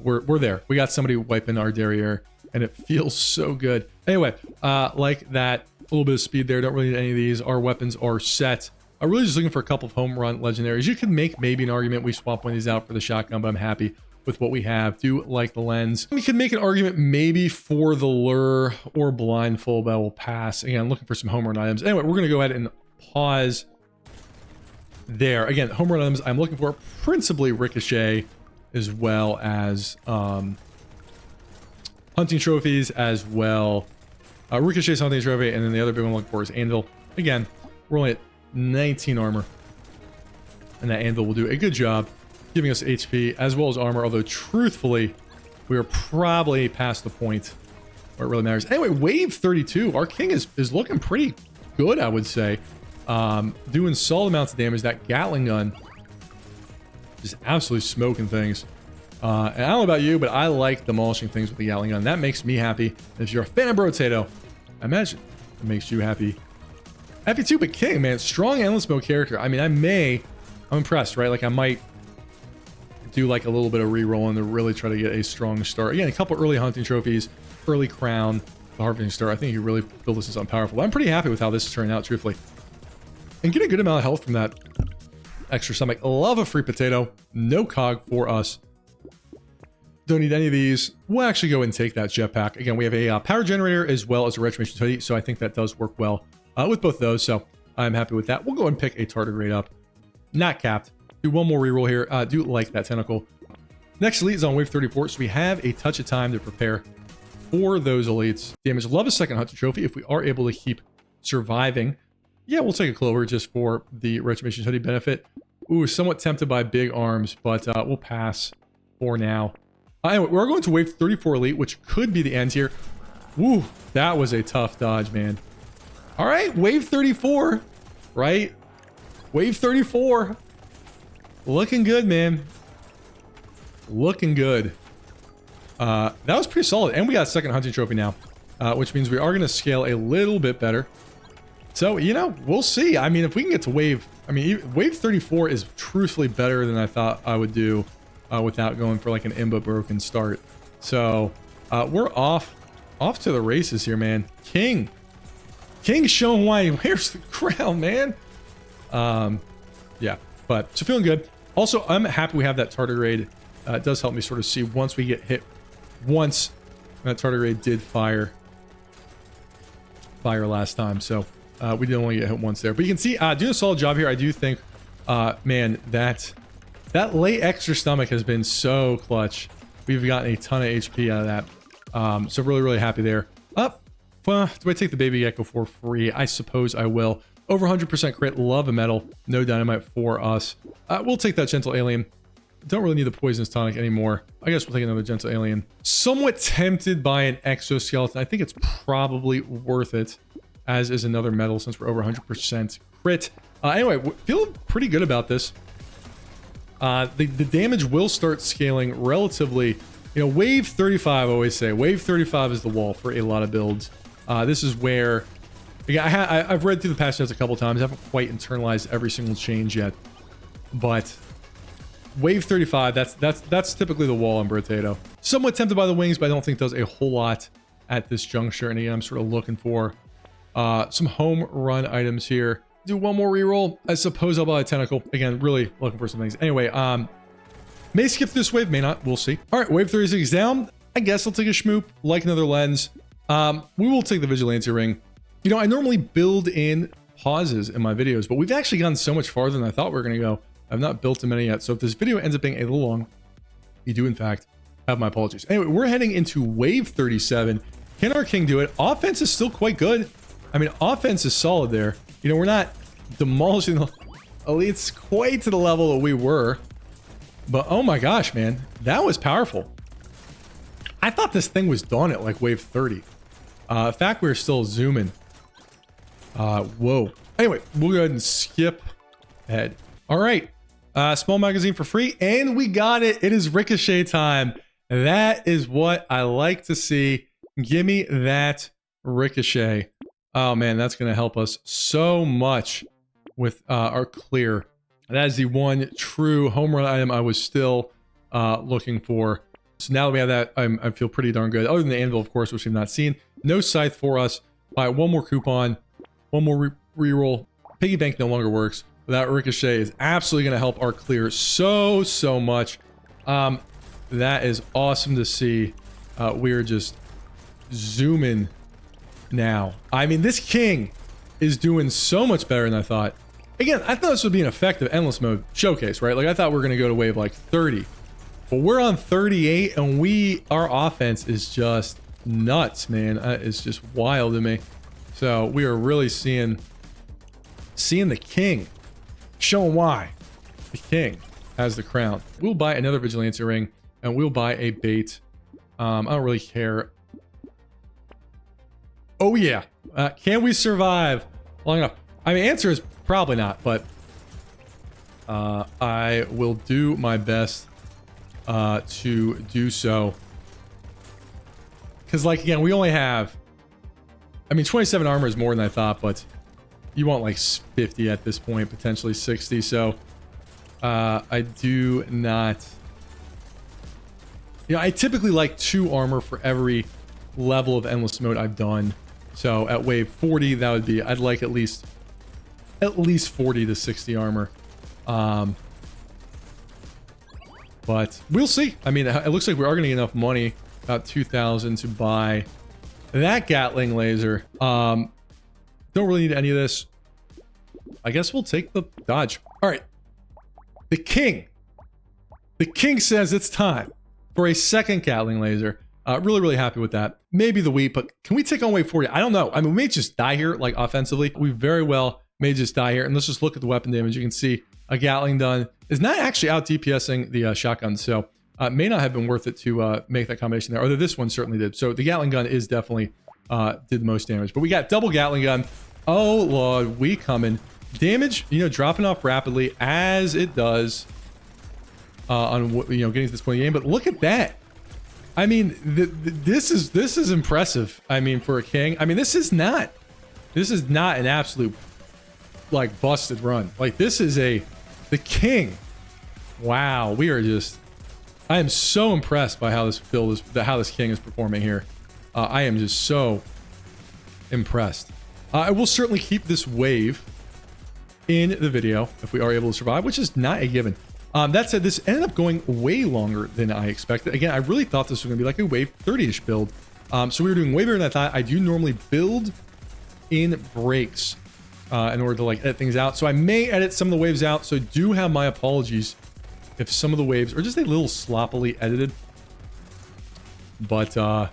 we're there. We got somebody wiping our derriere, and it feels so good. Anyway, like that, a little bit of speed there. Don't really need any of these. Our weapons are set. I'm really just looking for a couple of home run legendaries. You could make maybe an argument we swap one of these out for the shotgun, but I'm happy with what we have. Do like the lens. We could make an argument maybe for the lure or blindfold, but I will pass. Again, looking for some home run items. Anyway, we're going to go ahead and pause there. Again, home run items I'm looking for principally ricochet, as well as hunting trophies as well. Ricochet's hunting trophy, and then the other big one I'm looking for is anvil. Again, we're only at 19 armor, and that anvil will do a good job giving us HP as well as armor, although truthfully we are probably past the point where it really matters. Anyway, wave 32, our king is looking pretty good, I would say. Doing solid amounts of damage. That Gatling gun just absolutely smoking things. And I don't know about you, but I like demolishing things with the Gatling gun. That makes me happy. And if you're a fan of Brotato, I imagine it makes you happy. Happy too, but king, man, strong endless mode character. I mean, I'm impressed, right? Like I might do like a little bit of re-rolling to really try to get a strong start. Again, a couple early hunting trophies, early crown, the harvesting start. I think you really build this as something powerful. But I'm pretty happy with how this is turning out, truthfully. And get a good amount of health from that extra stomach. Love a free potato. No cog for us. Don't need any of these. We'll actually go and take that jetpack. Again, we have a power generator as well as a retribution hoodie, so I think that does work well with both those. So I'm happy with that. We'll go and pick a tardigrade up. Not capped. Do one more reroll here. Do like that tentacle. Next elite is on wave 34, so we have a touch of time to prepare for those elites. Damage. Love a second hunter trophy if we are able to keep surviving. Yeah, we'll take a clover just for the retribution hoodie benefit. Ooh, somewhat tempted by big arms, but we'll pass for now. Anyway, we're going to wave 34 elite, which could be the end here. Woo, that was a tough dodge, man. All right, wave 34, right? Wave 34. Looking good, man. Looking good. That was pretty solid. And we got a second hunting trophy now, which means we are going to scale a little bit better. So, you know, we'll see. I mean, if we can get to wave... I mean, wave 34 is truthfully better than I thought I would do without going for like an imba broken start. So, we're off to the races here, man. King showing why he wears the crown, man. Yeah, but so feeling good. Also, I'm happy we have that tardigrade. It does help me sort of see once we get hit once. That tardigrade did fire last time, so we did only get hit once there. But you can see doing a solid job here. I do think, man, that late extra stomach has been so clutch. We've gotten a ton of HP out of that. So really, really happy there. Well, do I take the baby gecko for free? I suppose I will. Over 100% crit, love a medal, no dynamite for us. We'll take that gentle alien. Don't really need the poisonous tonic anymore. I guess we'll take another gentle alien. Somewhat tempted by an exoskeleton. I think it's probably worth it, as is another medal since we're over 100% crit. Anyway, feeling pretty good about this. The damage will start scaling relatively. You know, wave 35, I always say, wave 35 is the wall for a lot of builds. This is where, yeah, I've read through the patch notes a couple times. I haven't quite internalized every single change yet, but wave 35, that's typically the wall on Brotato. Somewhat tempted by the wings, but I don't think does a whole lot at this juncture. And again, I'm sort of looking for some home run items here. Do one more reroll. I suppose I'll buy a tentacle. Again, really looking for some things. Anyway, may skip this wave, may not. We'll see. All right, wave 36 down. I guess I'll take a schmoop, like another lens. We will take the Vigilante ring. You know, I normally build in pauses in my videos, but we've actually gone so much farther than I thought we were going to go. I've not built too many yet. So if this video ends up being a little long, you do, in fact, have my apologies. Anyway, we're heading into wave 37. Can our king do it? Offense is still quite good. I mean, offense is solid there. You know, we're not demolishing the elites quite to the level that we were. But oh my gosh, man, that was powerful. I thought this thing was done at like wave 30. In fact, we're still zooming. Whoa. Anyway, we'll go ahead and skip ahead. All right. Small magazine for free. And we got it. It is ricochet time. That is what I like to see. Give me that ricochet. Oh man, that's going to help us so much with our clear. That is the one true home run item I was still looking for. So now that we have that, I feel pretty darn good. Other than the anvil, of course, which we've not seen. No scythe for us. All right, one more coupon. One more reroll. Piggy bank no longer works. That ricochet is absolutely going to help our clear so much. That is awesome to see. We're just zooming now. I mean, this king is doing so much better than I thought. Again, I thought this would be an effective endless mode showcase, right? Like I thought we were going to go to wave like 30. But we're on 38 and our offense is just nuts, man. It's just wild to me. So we are really seeing the king, showing why the king has the crown. We'll buy another vigilante ring and we'll buy a bait. I don't really care. Oh yeah. Can we survive long enough? I mean, answer is probably not, but I will do my best to do so. Because, like, again, we only have... I mean, 27 armor is more than I thought, but you want, like, 50 at this point, potentially 60. So, I do not... You know, I typically like 2 armor for every level of endless mode I've done. So, at wave 40, that would be... I'd like at least 40 to 60 armor. But we'll see. I mean, it looks like we are going to get enough money, about 2,000, to buy that Gatling laser. Don't really need any of this. I guess we'll take the dodge. All right. The king says it's time for a second Gatling laser. Really happy with that. Maybe the wheat, but can we take on wave 40? I don't know. I mean, we may just die here, like offensively. We very well may just die here. And let's just look at the weapon damage. You can see a Gatling gun is not actually out DPSing the shotgun, so it may not have been worth it to make that combination there. Although this one certainly did. So the Gatling gun is definitely did the most damage. But we got double Gatling gun. Oh lord, we coming. Damage, you know, dropping off rapidly as it does on, you know, getting to this point in the game. But look at that. I mean, this is impressive. I mean, for a king. I mean, this is not an absolute like busted run. Like this is the king. Wow, we are just. I am so impressed by how this build is, how this king is performing here. I am just so impressed. I will certainly keep this wave in the video if we are able to survive, which is not a given. That said, this ended up going way longer than I expected. Again, I really thought this was going to be like a wave 30-ish build. So we were doing way better than I thought. I do normally build in breaks in order to like edit things out. So I may edit some of the waves out. So do have my apologies if some of the waves are just a little sloppily edited. But yeah,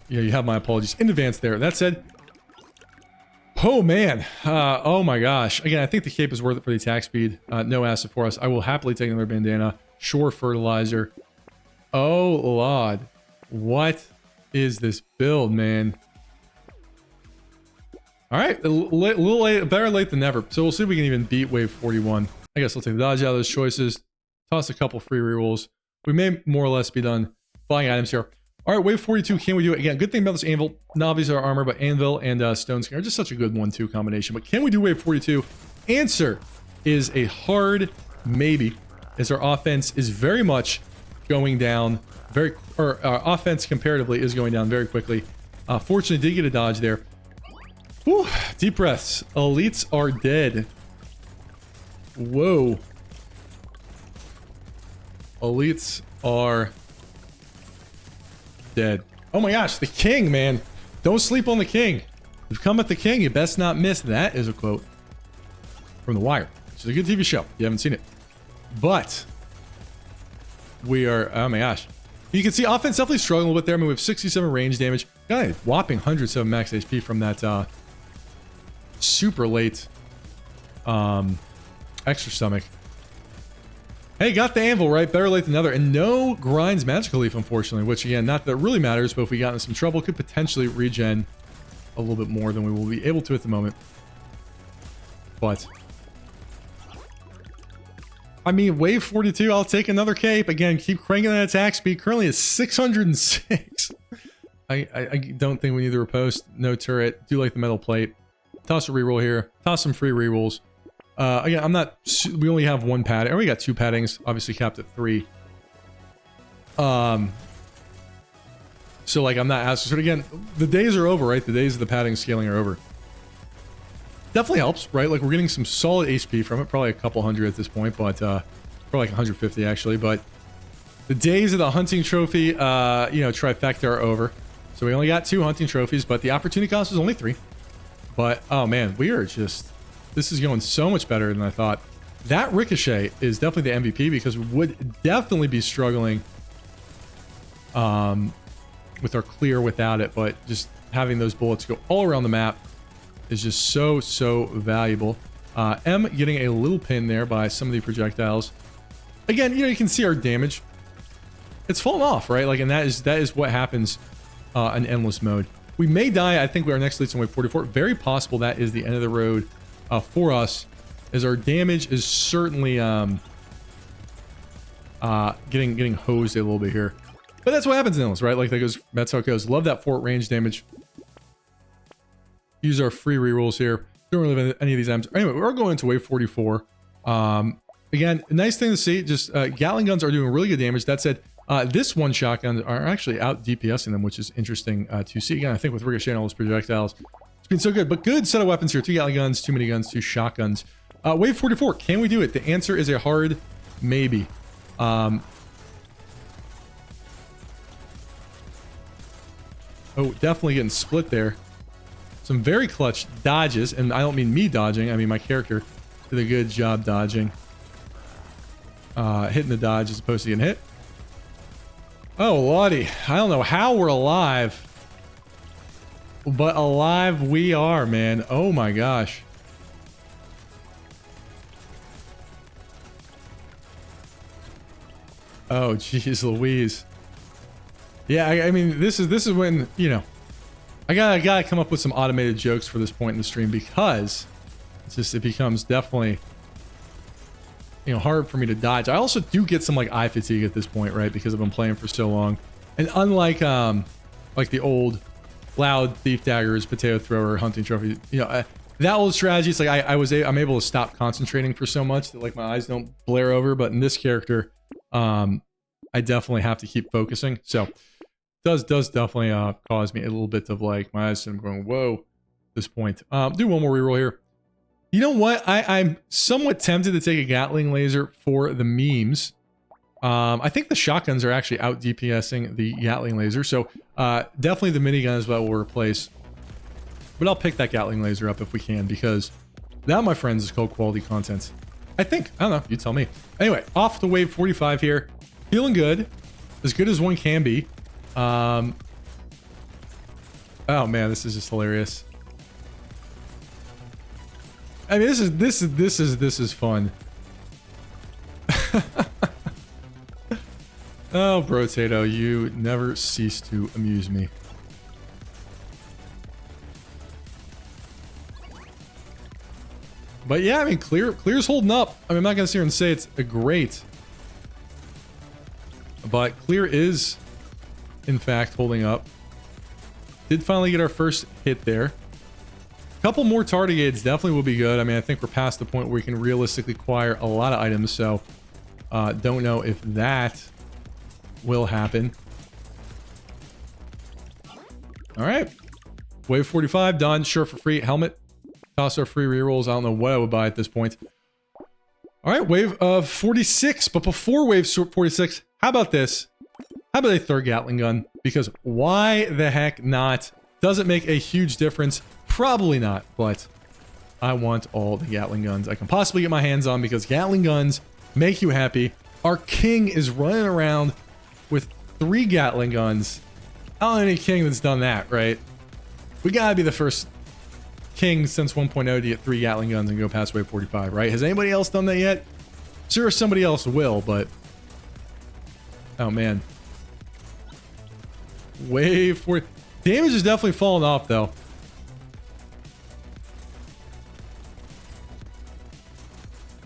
you have my apologies in advance there. That said, oh man, oh my gosh. Again, I think the cape is worth it for the attack speed. No acid for us. I will happily take another bandana. Sure, fertilizer. Oh Lord, what is this build, man? All right, a little late, better late than never. So we'll see if we can even beat wave 41. I guess I'll take the dodge out of those choices. Toss a couple free rerolls. We may more or less be done buying items here. All right, wave 42, can we do it? Again, good thing about this anvil, not obviously our armor, but anvil and stone skin are just such a good 1-2 combination. But can we do wave 42? Answer is a hard maybe, as our offense is very much going down our offense comparatively is going down very quickly. Fortunately, did get a dodge there. Whew, deep breaths. Elites are dead. Whoa. Elites are dead. Oh my gosh, the king, man. Don't sleep on the king. You've come at the king, you best not miss. That is a quote from The Wire, which is a good TV show. You haven't seen it. But we are, oh my gosh. You can see offense definitely struggling a little bit there. I mean, we have 67 range damage. Got a whopping 107 max HP from that super late extra stomach. Hey, got the anvil, right? Better late than never. And no grinds magical leaf, unfortunately, which again, not that it really matters, but if we got into some trouble, could potentially regen a little bit more than we will be able to at the moment. But I mean, wave 42, I'll take another cape. Again, keep cranking that attack speed. Currently is 606. I don't think we need the riposte. No turret. Do like the metal plate. Toss a reroll here. Toss some free rerolls. Again, I'm not... We only have one padding. Or we got two paddings. Obviously capped at 3. So, like, I'm not asking... So, again, the days are over, right? The days of the padding scaling are over. Definitely helps, right? Like, we're getting some solid HP from it. Probably a couple hundred at this point, but... probably like 150, actually. But the days of the hunting trophy, you know, trifecta are over. So, we only got 2 hunting trophies, but the opportunity cost was only 3. But, oh, man, we are just... This is going so much better than I thought. That Ricochet is definitely the MVP because we would definitely be struggling with our clear without it. But just having those bullets go all around the map is just so, so valuable. M getting a little pin there by some of the projectiles. Again, you know, you can see our damage. It's fallen off, right? Like, and that is what happens in endless mode. We may die. I think our next lead's on wave 44. Very possible that is the end of the road for us, as our damage is certainly getting hosed a little bit here. But that's what happens in endless, right? Like, that's how it goes. Love that fort range damage. Use our free rerolls here. Don't really have any of these items. Anyway, we're going into wave 44. Again, nice thing to see. Just Gatling guns are doing really good damage. That said, this one shotguns are actually out DPSing them, which is interesting to see. Again, I think with Ricochet and all those projectiles, it's been so good. But good set of weapons here. 2 Gatling guns, 2 miniguns, 2 shotguns. Wave 44, can we do it? The answer is a hard maybe. Oh, definitely getting split there. Some very clutch dodges, and I don't mean me dodging, I mean my character did a good job dodging. Hitting the dodge as opposed to getting hit. Oh, Lottie. I don't know how we're alive, but alive we are, man. Oh my gosh. Oh, jeez Louise. Yeah, I mean, this is when, you know, I gotta come up with some automated jokes for this point in the stream, because it becomes definitely, you know, hard for me to dodge. I also do get some like eye fatigue at this point, right? Because I've been playing for so long. And unlike like the old loud thief daggers, potato thrower, hunting trophy, you know, that old strategy, it's like I'm able to stop concentrating for so much that like my eyes don't blare over. But in this character, I definitely have to keep focusing. So does definitely cause me a little bit of like my eyes and going whoa at this point. Do one more reroll here. You know what? I'm somewhat tempted to take a Gatling laser for the memes. I think the shotguns are actually out DPSing the Gatling laser, so definitely the minigun is what we'll replace. But I'll pick that Gatling laser up if we can, because that, my friends, is called quality content. I think. I don't know. You tell me. Anyway, off to wave 45 here. Feeling good. As good as one can be. Oh man, this is just hilarious. I mean, this is fun. Oh, Brotato, you never cease to amuse me. But yeah, I mean, clear's holding up. I mean, I'm not gonna sit here and say it's a great, but clear is, in fact, holding up. Did finally get our first hit there. A couple more tardigades definitely will be good. I mean, I think we're past the point where we can realistically acquire a lot of items, so don't know if that will happen. All right, wave 45 done. Sure, for free helmet. Toss our free rerolls. I don't know what I would buy at this point. All right, wave of 46. But before wave 46, how about this? How about a third Gatling gun? Because why the heck not? Does it make a huge difference? Probably not, but I want all the Gatling guns I can possibly get my hands on, because Gatling guns make you happy. Our king is running around with 3 Gatling guns. I don't know any king that's done that, right? We gotta be the first king since 1.0 to get 3 Gatling guns and go past wave 45, right? Has anybody else done that yet? Sure, somebody else will, but... oh, man. Wave 40... damage is definitely falling off, though.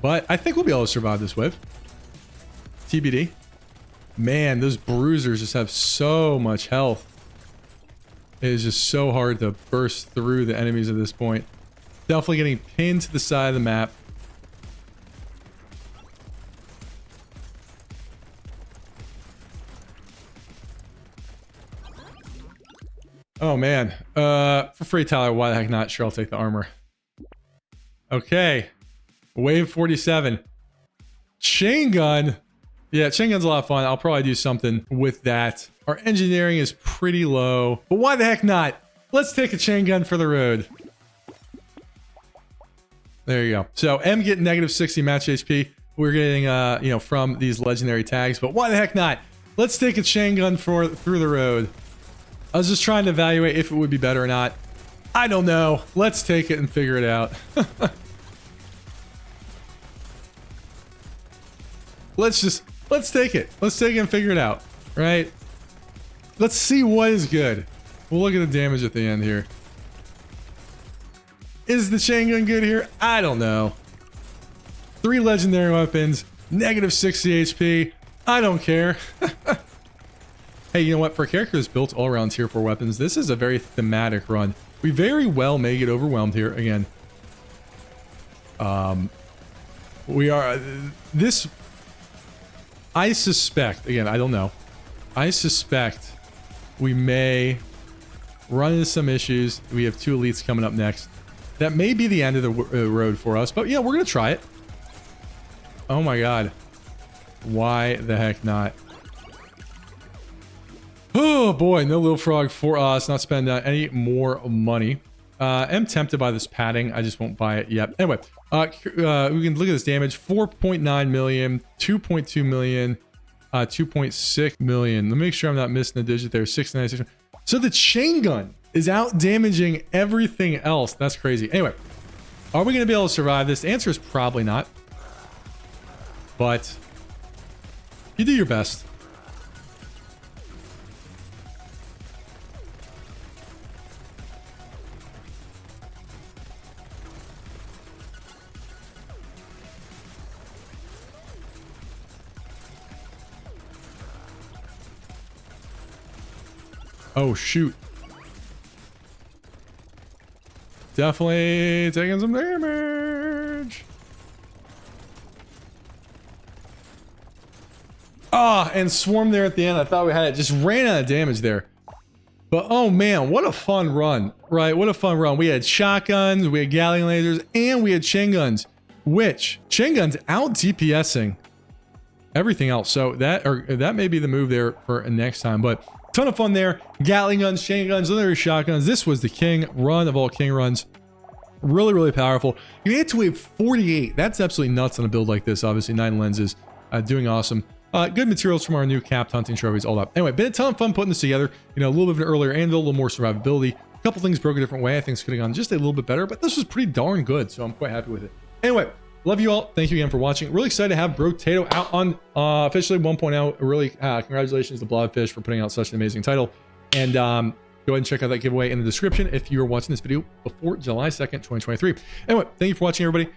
But I think we'll be able to survive this wave. TBD. Man, those bruisers just have so much health. It is just so hard to burst through the enemies at this point. Definitely getting pinned to the side of the map. Oh man. For free, Tyler, why the heck not? Sure, I'll take the armor. Okay. Wave 47. Chain gun. Yeah, chain gun's a lot of fun. I'll probably do something with that. Our engineering is pretty low, but why the heck not? Let's take a chain gun for the road. There you go. So M getting negative 60 match HP. We're getting, you know, from these legendary tags, but why the heck not? Let's take a chain gun through the road. I was just trying to evaluate if it would be better or not. I don't know. Let's take it and figure it out. Let's take it. Let's take it and figure it out, right? Let's see what is good. We'll look at the damage at the end here. Is the chain gun good here? I don't know. 3 legendary weapons, negative 60 HP. I don't care. Hey, you know what? For a character that's built all around tier 4 weapons, this is a very thematic run. We very well may get overwhelmed here again. We are... this... I suspect, again, I don't know. I suspect we may run into some issues. We have 2 elites coming up next. That may be the end of the road for us, but yeah, we're going to try it. Oh my god. Why the heck not? Oh boy, no little frog for us. Not spend any more money. I'm tempted by this padding. I just won't buy it yet. Anyway, we can look at this damage. 4.9 million, 2.2 million, 2.6 million. Let me make sure I'm not missing a digit there. 696. So the chain gun is out damaging everything else. That's crazy. Anyway, are we going to be able to survive this? The answer is probably not. But you do your best. Oh, shoot. Definitely taking some damage. Ah, and swarm there at the end. I thought we had it. Just ran out of damage there. But oh man, what a fun run, right? What a fun run. We had shotguns, we had Gatling lasers, and we had chain guns, which chain guns out DPSing everything else. So that may be the move there for next time. But ton of fun there. Gatling guns, chain guns, legendary shotguns. This was the king run of all king runs. Really, really powerful. You made it to wave 48. That's absolutely nuts on a build like this. Obviously, 9 lenses, doing awesome. Good materials from our new capped hunting trophies, all that. Anyway, been a ton of fun putting this together. You know, a little bit of an earlier anvil, a little more survivability. A couple things broke a different way. I think it's could have gone just a little bit better, but this was pretty darn good, so I'm quite happy with it. Anyway, love you all. Thank you again for watching. Really excited to have Brotato out on officially 1.0. Really, congratulations to Blobfish for putting out such an amazing title. And go ahead and check out that giveaway in the description if you are watching this video before July 2nd, 2023. Anyway, thank you for watching, everybody.